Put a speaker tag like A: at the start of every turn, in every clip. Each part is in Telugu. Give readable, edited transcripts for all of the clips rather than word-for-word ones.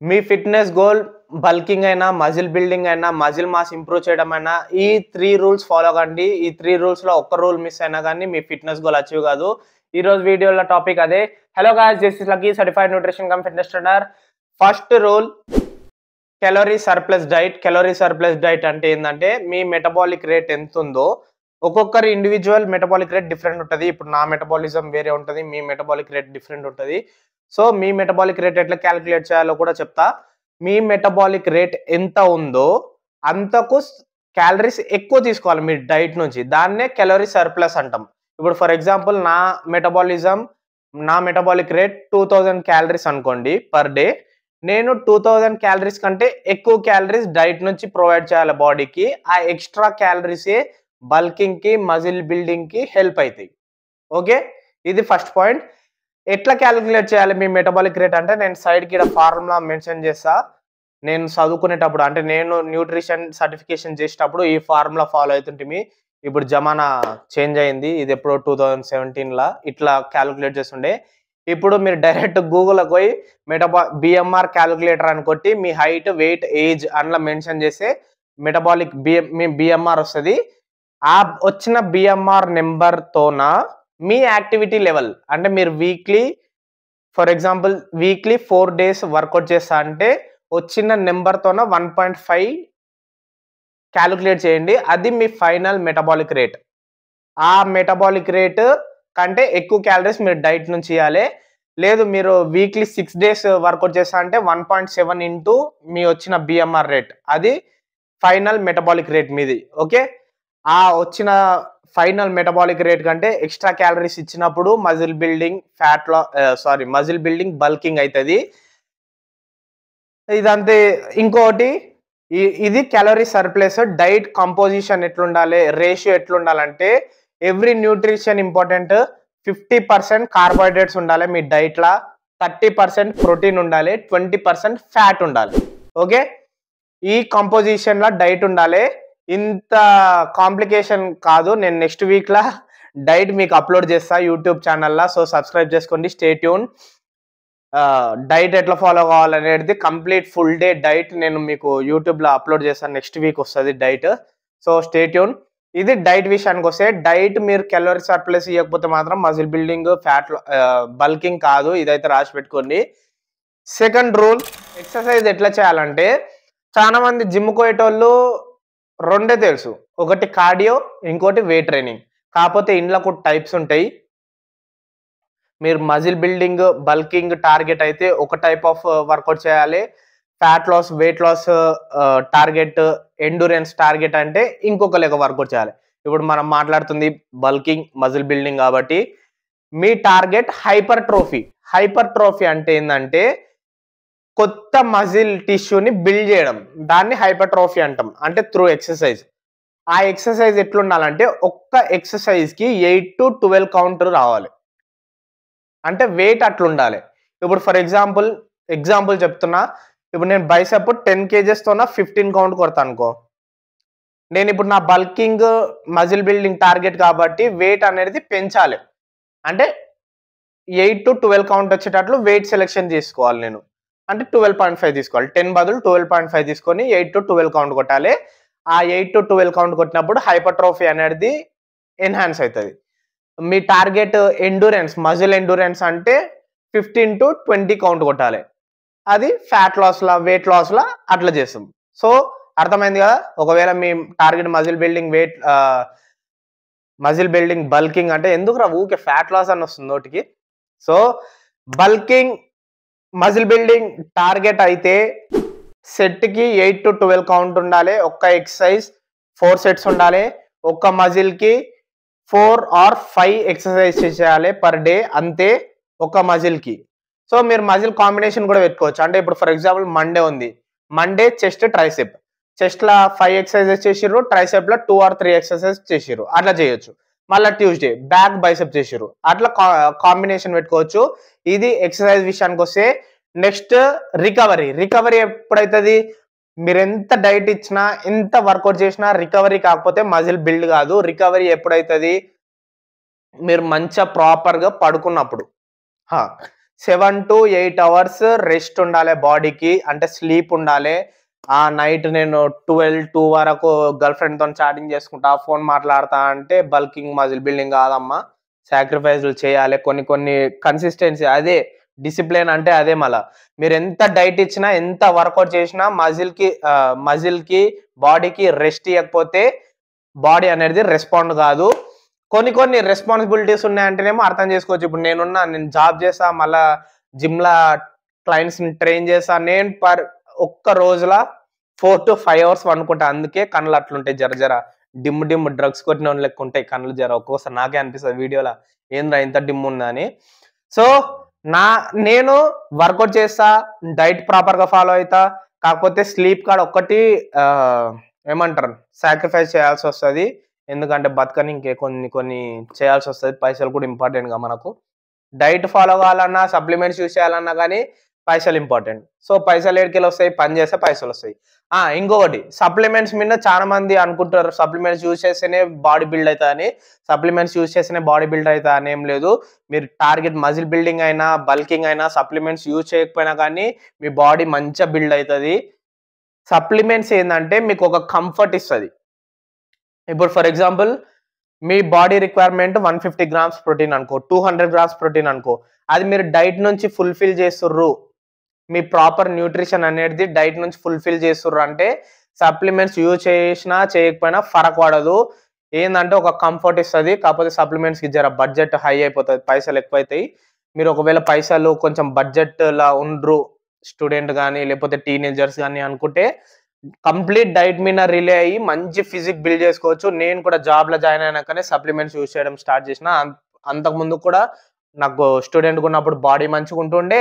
A: మీ ఫిట్‌నెస్ గోల్ బల్కింగ్ అయినా, మజిల్ బిల్డింగ్ అయినా, మజిల్ మాస్ ఇంప్రూవ్ చేయడం అయినా ఈ 3 రూల్స్ ఫాలో కండి. ఈ 3 రూల్స్‌లో ఒక్క రూల్ మిస్ అయినా గాని మీ ఫిట్‌నెస్ గోల్ అచీవ్ కాదు. ఈరోజు వీడియోలో టాపిక్ అదే. Hello guys, this is lucky certified nutrition cum fitness trainer. First rule calorie surplus diet. Calorie surplus diet అంటే ఏందంటే మీ మెటబాలిక్ రేట్ ఎంతుందో ఒక్కొక్కరి ఇండివిడ్యువల్ మెటబాలిక్ రేట్ డిఫరెంట్ ఉంటది. ఇప్పుడు నా మెటబాలిజం వేరే ఉంటది. మీ మెటబాలిక్ రేట్ డిఫరెంట్ ఉంటది. సో మీ మెటబాలిక్ రేట్ ఎట్లా క్యాలిక్యులేట్ చేయాలో కూడా చెప్తా. మీ మెటబాలిక్ రేట్ ఎంత ఉందో అంతకు క్యాలరీస్ ఎక్కువ తీసుకోవాలి మీ డైట్ నుంచి. దాన్నే క్యాలరీ సర్ప్లస్ అంటాం. ఇప్పుడు ఫర్ ఎగ్జాంపుల్ నా మెటబాలిక్ రేట్ 2000 క్యాలరీస్ అనుకోండి పర్ డే. నేను 2000 క్యాలరీస్ కంటే ఎక్కువ క్యాలరీస్ డైట్ నుంచి ప్రొవైడ్ చేయాలి బాడీకి. ఆ ఎక్స్ట్రా క్యాలరీసే బల్కింగ్ కి, మజిల్ బిల్డింగ్ కి హెల్ప్ అవుతాయి. ఓకే, ఇది ఫస్ట్ పాయింట్. ఎట్లా క్యాలిక్యులేట్ చేయాలి మీ మెటబాలిక్ రేట్ అంటే నేను సైడ్ కి ఫార్ములా మెన్షన్ చేస్తా. నేను చదువుకునేటప్పుడు అంటే నేను న్యూట్రిషన్ సర్టిఫికేషన్ చేసేటప్పుడు ఈ ఫార్ములా ఫాలో అవుతుంటే ఇప్పుడు జమానా చేంజ్ అయింది. ఇది ఎప్పుడో 2017 ఇట్లా క్యాలిక్యులేట్ చేస్తుండే. ఇప్పుడు మీరు డైరెక్ట్ గూగుల్కి పోయి బిఎంఆర్ క్యాలిక్యులేటర్ అని కొట్టి మీ హైట్, వెయిట్, ఏజ్ అందులో మెన్షన్ చేస్తే మెటబాలిక్ మీ బిఎంఆర్ వస్తుంది. ఆ వచ్చిన బిఎంఆర్ నెంబర్ తోన మీ యాక్టివిటీ లెవెల్ అంటే మీరు for example weekly 4 days workout చేస్తా అంటే వచ్చిన నెంబర్ తోన 1.5 క్యాలిక్యులేట్ చేయండి. అది మీ ఫైనల్ మెటబాలిక్ రేట్. ఆ మెటబాలిక్ రేట్ కంటే ఎక్కువ క్యాలరీస్ మీరు డైట్ నుంచి ఇవ్వాలి. లేదు మీరు వీక్లీ 6 days వర్కౌట్ చేస్తా అంటే 1.7 ఇంటూ మీ వచ్చిన బిఎంఆర్ రేట్. అది ఫైనల్ మెటబాలిక్ రేట్ మీది. ఓకే, ఆ వచ్చిన ఫైనల్ మెటబాలిక్ రేట్ కంటే ఎక్స్ట్రా క్యాలరీస్ ఇచ్చినప్పుడు మజిల్ బిల్డింగ్ బల్కింగ్ అవుతుంది. ఇదంతే. ఇంకోటి ఇది క్యాలరీ సర్ప్లస్. డైట్ కంపోజిషన్ ఎట్లుండాలి, రేషియో ఎట్లుండాలంటే ఎవ్రీ న్యూట్రిషన్ ఇంపార్టెంట్. 50% కార్బోహైడ్రేట్స్ ఉండాలి మీ డైట్ లా, 30% ప్రోటీన్ ఉండాలి, 20% ఫ్యాట్ ఉండాలి. ఓకే, ఈ కంపోజిషన్ లా డైట్ ఉండాలి. ఇంత కాంప్లికేషన్ కాదు. నేను నెక్స్ట్ వీక్ లా డైట్ మీకు అప్లోడ్ చేస్తా యూట్యూబ్ ఛానల్లో. సో సబ్స్క్రైబ్ చేసుకోండి, స్టే ట్యూన్. డైట్ ఎట్లా ఫాలో కావాలనేది కంప్లీట్ ఫుల్ డే డైట్ నేను మీకు యూట్యూబ్లో అప్లోడ్ చేస్తాను. నెక్స్ట్ వీక్ వస్తుంది డైట్. So stay tune. ఇది డైట్ విషయానికి వస్తే డైట్ మీరు క్యాలరీ సర్ప్లస్ ఇవ్వకపోతే మాత్రం మజిల్ బిల్డింగ్, ఫ్యాట్ బల్కింగ్ కాదు. ఇదైతే రాసి పెట్టుకోండి. సెకండ్ రూల్, ఎక్సర్సైజ్ ఎట్లా చేయాలంటే చాలా మంది జిమ్ పోయేటోళ్ళు రెండే తెలుసు, ఒకటి కార్డియో, ఇంకోటి వెయిట్ ట్రైనింగ్. కాకపోతే ఇంట్లో కూడా టైప్స్ ఉంటాయి. మీరు మజిల్ బిల్డింగ్, బల్కింగ్ టార్గెట్ అయితే ఒక టైప్ ఆఫ్ వర్కౌట్ చేయాలి. Fat loss, weight loss target, endurance target అంటే ఇంకొక లెక్క వర్కౌట్ చేయాలి. ఇప్పుడు మనం మాట్లాడుతుంది బల్కింగ్, మజిల్ బిల్డింగ్ కాబట్టి మీ టార్గెట్ హైపర్ ట్రోఫీ అంటే ఏంటంటే కొత్త మజిల్ టిష్యూని బిల్డ్ చేయడం. దాన్ని హైపర్ ట్రోఫీ అంటాం, అంటే త్రూ ఎక్సర్సైజ్. ఆ ఎక్సర్సైజ్ ఎట్లుండాలంటే ఒక్క ఎక్సర్సైజ్ కి 8 to 12 కౌంట్ రావాలి. అంటే వెయిట్ అట్లా ఉండాలి. ఇప్పుడు ఫర్ ఎగ్జాంపుల్ చెప్తున్నా. ఇప్పుడు నేను బైసెప్ 10 kgs తోన 15 కౌంట్ కొడతా అనుకో. నేను ఇప్పుడు నా బల్కింగ్, మజిల్ బిల్డింగ్ టార్గెట్ కాబట్టి వెయిట్ అనేది పెంచాలి. అంటే 8 to 12 కౌంట్ వచ్చేటట్లు వెయిట్ సెలెక్షన్ చేసుకోవాలి. నేను అంటే 12.5 తీసుకోవాలి. 10 బదులు 12.5 తీసుకొని 8 to 12 కౌంట్ కొట్టాలి. ఆ 8 to 12 కౌంట్ కొట్టినప్పుడు హైపర్ట్రోఫీ అనేది ఎన్హాన్స్ అవుతుంది. మీ టార్గెట్ ఎండూరెన్స్, మజిల్ ఎండూరెన్స్ అంటే 15 to 20 కౌంట్ కొట్టాలి. అది ఫ్యాట్ లాస్లా, వెయిట్ లాస్లా అట్లా చేస్తాం. సో అర్థమైంది కదా. ఒకవేళ మీ టార్గెట్ మజిల్ బిల్డింగ్ బల్కింగ్ అంటే ఎందుకు ఊకే ఫ్యాట్ లాస్ అని వస్తుంది నోటికి. So bulking, muscle building target అయితే సెట్ కి 8 to 12 కౌంట్ ఉండాలి. ఒక్క ఎక్సర్సైజ్ 4 sets ఉండాలి. ఒక్క మజిల్ కి 4 or 5 ఎక్సర్సైజ్ చేయాలి పర్ డే, అంతే ఒక మజిల్ కి. సో మీరు మజిల్ కాంబినేషన్ కూడా పెట్టుకోవచ్చు. అంటే ఇప్పుడు ఫర్ ఎగ్జాంపుల్ మండే ఉంది, మండే చెస్ట్, ట్రైసెప్. చెస్ట్ లా 5 ఎక్సర్సైజెస్ చేసిర్రు, ట్రైసెప్ లా 2 or 3 ఎక్సర్సైజ్ చేసిర్రు, అట్లా చేయొచ్చు. మళ్ళీ ట్యూస్డే బ్యాక్, బైసెప్ చేసిర్రు, అట్లా కాంబినేషన్ పెట్టుకోవచ్చు. ఇది ఎక్సర్సైజ్ విషయానికి వస్తే. నెక్స్ట్ రికవరీ ఎప్పుడైతుంది? మీరు ఎంత డైట్ ఇచ్చినా, ఎంత వర్కౌట్ చేసినా రికవరీ కాకపోతే మజిల్ బిల్డ్ కాదు. రికవరీ ఎప్పుడైతుంది? మీరు మంచిగా ప్రాపర్గా పడుకున్నప్పుడు. 7 to 8 అవర్స్ రెస్ట్ ఉండాలి బాడీకి, అంటే స్లీప్ ఉండాలి. ఆ నైట్ నేను 12-2 వరకు గర్ల్ ఫ్రెండ్తో చాటింగ్ చేసుకుంటా, ఫోన్ మాట్లాడతా అంటే బల్కింగ్ మజిల్ బిల్డింగ్ కాదమ్మా. సాక్రిఫైస్లు చేయాలి కొన్ని కొన్ని, కన్సిస్టెన్సీ అదే డిసిప్లిన్ అంటే అదే. మళ్ళా మీరు ఎంత డైట్ ఇచ్చినా ఎంత వర్కౌట్ చేసినా మజిల్కి బాడీకి రెస్ట్ ఇవ్వకపోతే బాడీ అనేది రెస్పాండ్ కాదు. కొన్ని రెస్పాన్సిబిలిటీస్ ఉన్నాయంటేనేమో అర్థం చేసుకోవచ్చు. ఇప్పుడు నేను జాబ్ చేస్తా, మళ్ళా జిమ్లా క్లయింట్స్ని ట్రైన్ చేస్తా. నేను ఒక్క రోజులా 4 to 5 అవర్స్ అనుకుంటా. అందుకే కళ్ళు అట్లుంటాయి, జర డిమ్ డ్రగ్స్ కొట్టిన లెక్క ఉంటాయి కళ్ళు. ఒక్కోసారి నాకే అనిపిస్తుంది వీడియోలో, ఏంద్రా ఇంత డిమ్ ఉందా అని. సో నేను వర్కౌట్ చేస్తా, డైట్ ప్రాపర్గా ఫాలో అవుతా. కాకపోతే స్లీప్ కాడ ఒక్కటి ఏమంటారు సాక్రిఫైస్ చేయాల్సి వస్తుంది. ఎందుకంటే బతకని ఇంకే కొన్ని చేయాల్సి వస్తుంది. పైసలు కూడా ఇంపార్టెంట్గా మనకు. డైట్ ఫాలో కావాలన్నా, సప్లిమెంట్స్ యూజ్ చేయాలన్నా కానీ పైసలు ఇంపార్టెంట్. సో పైసలు ఏడికెళ్ళి వస్తాయి, పని చేస్తే పైసలు వస్తాయి. ఇంకొకటి, సప్లిమెంట్స్ మీద చాలా మంది అనుకుంటారు సప్లిమెంట్స్ యూజ్ చేస్తేనే బాడీ బిల్డ్ అవుతా అని. సప్లిమెంట్స్ యూజ్ చేస్తేనే బాడీ బిల్డ్ అవుతా అని ఏం లేదు. మీరు టార్గెట్ మజిల్ బిల్డింగ్ అయినా బల్కింగ్ అయినా సప్లిమెంట్స్ యూజ్ చేయకపోయినా కానీ మీ బాడీ మంచిగా బిల్డ్ అవుతుంది. సప్లిమెంట్స్ ఏంటంటే మీకు ఒక కంఫర్ట్ ఇస్తుంది. ఇప్పుడు for example me body requirement 150 grams protein అనుకో, 200 grams ప్రోటీన్ అనుకో, అది మీరు డైట్ నుంచి ఫుల్ఫిల్ చేస్తుర్రు, మీ ప్రాపర్ న్యూట్రిషన్ అనేది డైట్ నుంచి ఫుల్ఫిల్ చేస్తుర్రు అంటే సప్లిమెంట్స్ యూజ్ చేసినా చేయకపోయినా ఫరక్ పడదు. ఏంటంటే ఒక కంఫర్ట్ ఇస్తుంది. కాకపోతే సప్లిమెంట్స్కి జర బడ్జెట్ హై అయిపోతుంది, పైసలు ఎక్కువైతాయి. మీరు ఒకవేళ పైసలు కొంచెం బడ్జెట్లా ఉండ్రు, స్టూడెంట్ కానీ లేకపోతే టీనేజర్స్ కానీ అనుకుంటే కంప్లీట్ డైట్ మీద రిలే అయ్యి మంచి ఫిజిక్ బిల్డ్ చేసుకోవచ్చు. నేను కూడా జాబ్లో జాయిన్ అయినాకనే సప్లిమెంట్స్ యూజ్ చేయడం స్టార్ట్ చేసిన. అంతకుముందు కూడా నాకు స్టూడెంట్గా ఉన్నప్పుడు బాడీ మంచిగా ఉంటుండే,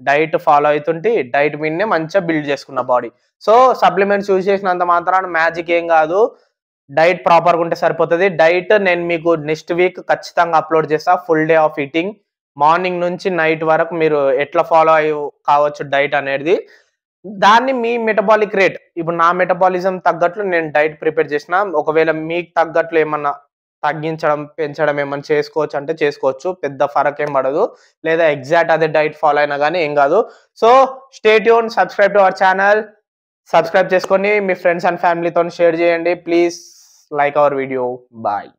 A: డైట్ ఫాలో అవుతుంటే డైట్ మీదనే మంచిగా బిల్డ్ చేసుకున్న బాడీ. సో సప్లిమెంట్స్ యూజ్ చేసినంత మాత్రాన మ్యాజిక్ ఏం కాదు, డైట్ ప్రాపర్గా ఉంటే సరిపోతుంది. డైట్ నేను మీకు నెక్స్ట్ వీక్ ఖచ్చితంగా అప్లోడ్ చేస్తా. Full day of eating, morning నుంచి నైట్ వరకు మీరు ఎట్లా ఫాలో కావచ్చు డైట్ అనేది. దాన్ని మీ మెటబాలిక్ రేట్, ఇప్పుడు నా మెటబాలిజం తగ్గట్లు నేను డైట్ ప్రిపేర్ చేసిన. ఒకవేళ మీకు తగ్గట్లు ఏమన్నా తగ్గించడం పెంచడం ఏమన్నా చేసుకోవచ్చు అంటే చేసుకోవచ్చు, పెద్ద ఫరక్ ఏం పడదు. లేదా ఎగ్జాక్ట్ అదే డైట్ ఫాలో అయినా కానీ ఏం కాదు. So stay tune, subscribe to our channel. Subscribe చేసుకొని మీ ఫ్రెండ్స్ అండ్ ఫ్యామిలీతో షేర్ చేయండి. Please like our video. Bye.